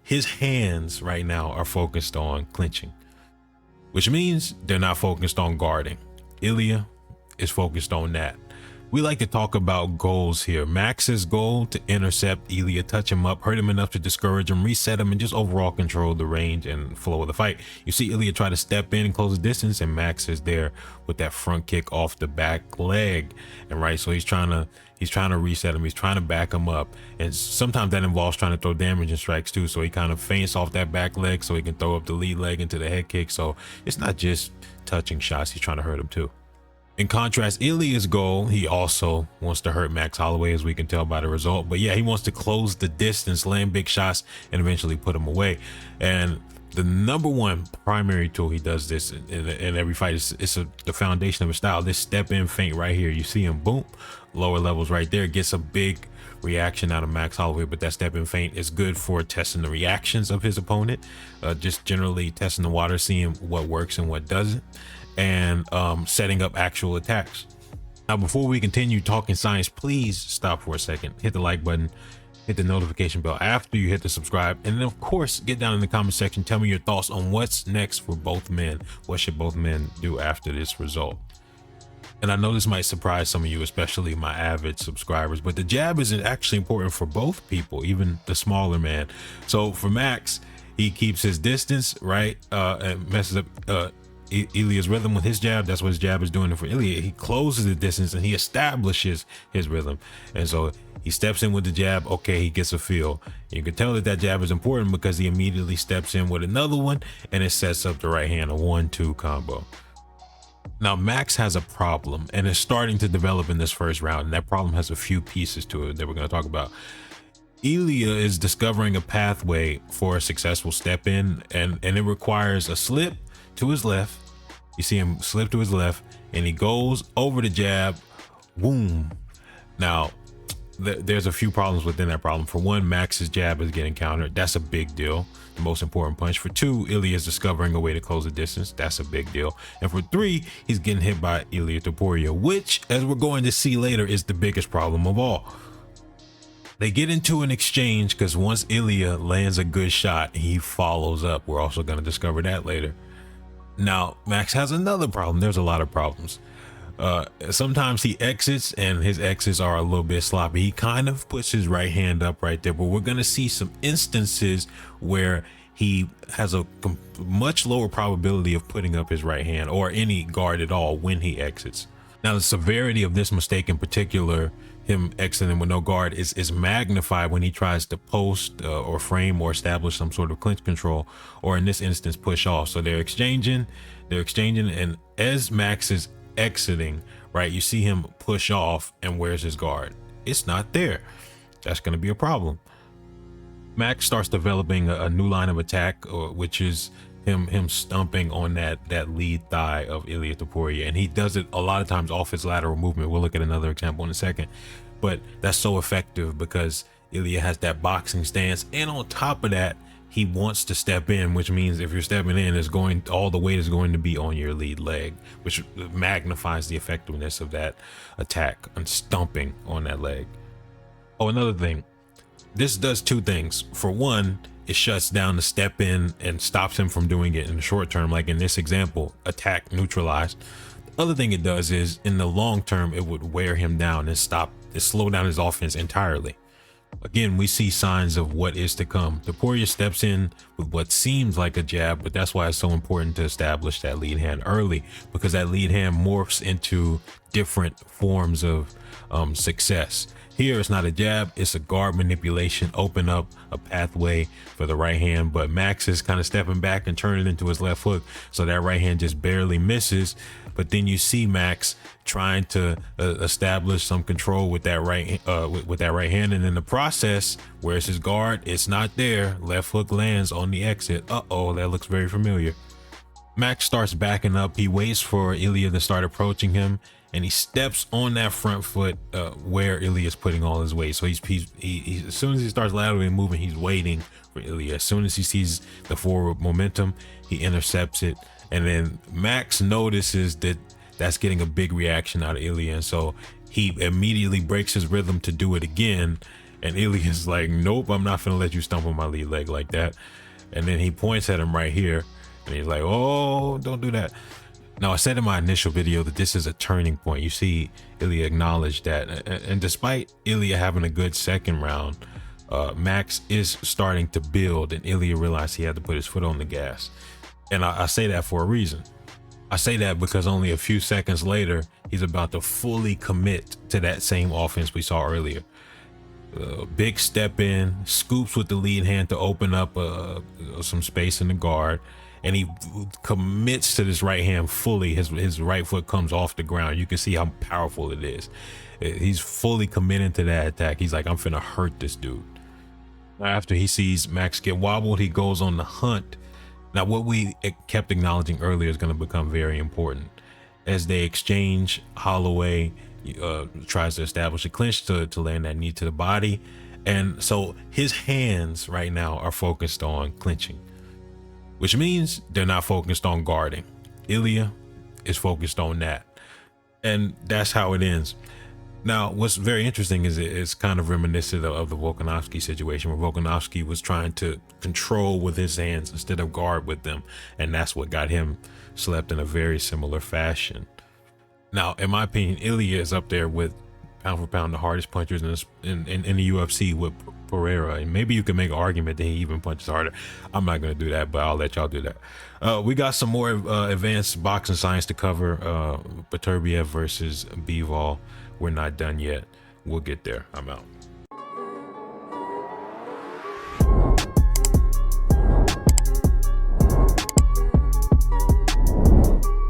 His hands right now are focused on clinching, which means they're not focused on guarding. Ilia is focused on that. We like to talk about goals here. Max's goal to intercept Ilia, touch him up, hurt him enough to discourage him, reset him, and just overall control the range and flow of the fight. You see Ilia try to step in and close the distance, and Max is there with that front kick off the back leg. And right, so he's trying to reset him, he's trying to back him up. And sometimes that involves trying to throw damage and strikes too. So he kind of feints off that back leg so he can throw up the lead leg into the head kick. So it's not just touching shots, he's trying to hurt him too. In contrast, Ilia's goal, he also wants to hurt Max Holloway, as we can tell by the result. But yeah, he wants to close the distance, land big shots, and eventually put him away. And the number one primary tool he does this in every fight is the foundation of his style. This step in feint right here. You see him, boom, lower levels right there, gets a big reaction out of Max Holloway. But that step in feint is good for testing the reactions of his opponent, just generally testing the water, seeing what works and what doesn't, and setting up actual attacks. Now, before we continue talking science, please stop for a second, hit the like button, hit the notification bell after you hit the subscribe, and then of course get down in the comment section, tell me your thoughts on what's next for both men. What should both men do after this result? And I know this might surprise some of you, especially my avid subscribers, but the jab is actually important for both people, even the smaller man. So for Max, he keeps his distance, right, and messes up Ilia's rhythm with his jab. That's what his jab is doing. And for Ilia, he closes the distance and he establishes his rhythm. And so he steps in with the jab. Okay, he gets a feel. You can tell that that jab is important because he immediately steps in with another one, and it sets up the right hand, a 1-2 combo. Now, Max has a problem, and it's starting to develop in this first round. And that problem has a few pieces to it that we're going to talk about. Ilia is discovering a pathway for a successful step in, and it requires a slip to his left. You see him slip to his left, and he goes over the jab, boom. Now, there's a few problems within that problem. For one, Max's jab is getting countered. That's a big deal. The most important punch. For two, Ilia is discovering a way to close the distance. That's a big deal. And for three, he's getting hit by Ilia Topuria, which, as we're going to see later, is the biggest problem of all. They get into an exchange because once Ilia lands a good shot, he follows up. We're also going to discover that later. Now, Max has another problem. There's a lot of problems. Sometimes he exits, and his exits are a little bit sloppy. He kind of puts his right hand up right there, but we're going to see some instances where he has a much lower probability of putting up his right hand or any guard at all when he exits. Now, the severity of this mistake in particular, him exiting with no guard, is magnified when he tries to post or frame or establish some sort of clinch control, or in this instance, push off. So they're exchanging, and as Max is exiting, right, you see him push off, and where's his guard? It's not there. That's going to be a problem. Max starts developing a new line of attack, which is him stumping on that lead thigh of Ilia Topuria, and he does it a lot of times off his lateral movement. We'll look at another example in a second, but that's so effective because Ilia has that boxing stance, and on top of that, he wants to step in, which means if you're stepping in, all the weight is going to be on your lead leg, which magnifies the effectiveness of that attack and stumping on that leg. Oh, another thing, this does two things. For one, it shuts down the step in and stops him from doing it in the short term, like in this example, attack neutralized. The other thing it does is in the long term, it would wear him down and slow down his offense entirely. Again, we see signs of what is to come. Topuria steps in with what seems like a jab, but that's why it's so important to establish that lead hand early, because that lead hand morphs into different forms of success. Here, it's not a jab, it's a guard manipulation, open up a pathway for the right hand, but Max is kind of stepping back and turning into his left hook, so that right hand just barely misses. But then you see Max trying to establish some control with that right hand, and in the process, where's his guard? It's not there. Left hook lands on the exit. Uh-oh, that looks very familiar. Max starts backing up. He waits for Ilia to start approaching him, and he steps on that front foot where Ilia is putting all his weight. So he's as soon as he starts laterally moving, he's waiting for Ilia. As soon as he sees the forward momentum, he intercepts it, and then Max notices that that's getting a big reaction out of Ilia, and so he immediately breaks his rhythm to do it again. And Ilia's like, nope, I'm not gonna let you stump on my lead leg like that. And then he points at him right here, and he's like, oh, don't do that. Now, I said in my initial video that this is a turning point. You see, Ilia acknowledged that. And despite Ilia having a good second round, Max is starting to build, and Ilia realized he had to put his foot on the gas. And I say that for a reason. I say that because only a few seconds later, he's about to fully commit to that same offense we saw earlier. Big step in, scoops with the lead hand to open up some space in the guard, and he commits to this right hand fully. His right foot comes off the ground. You can see how powerful it is. He's fully committed to that attack. He's like, I'm finna hurt this dude. After he sees Max get wobbled, he goes on the hunt. Now, what we kept acknowledging earlier is going to become very important. As they exchange, Holloway tries to establish a clinch to land that knee to the body. And so his hands right now are focused on clinching, which means they're not focused on guarding. Ilia is focused on that. And that's how it ends. Now, what's very interesting is it's kind of reminiscent of the Volkanovski situation, where Volkanovski was trying to control with his hands instead of guard with them. And that's what got him slept in a very similar fashion. Now, in my opinion, Ilia is up there with pound for pound the hardest punchers in the UFC with Pereira. And maybe you can make an argument that he even punches harder. I'm not going to do that, but I'll let y'all do that. We got some more advanced boxing science to cover. Topuria versus Bivol. We're not done yet. We'll get there. I'm out.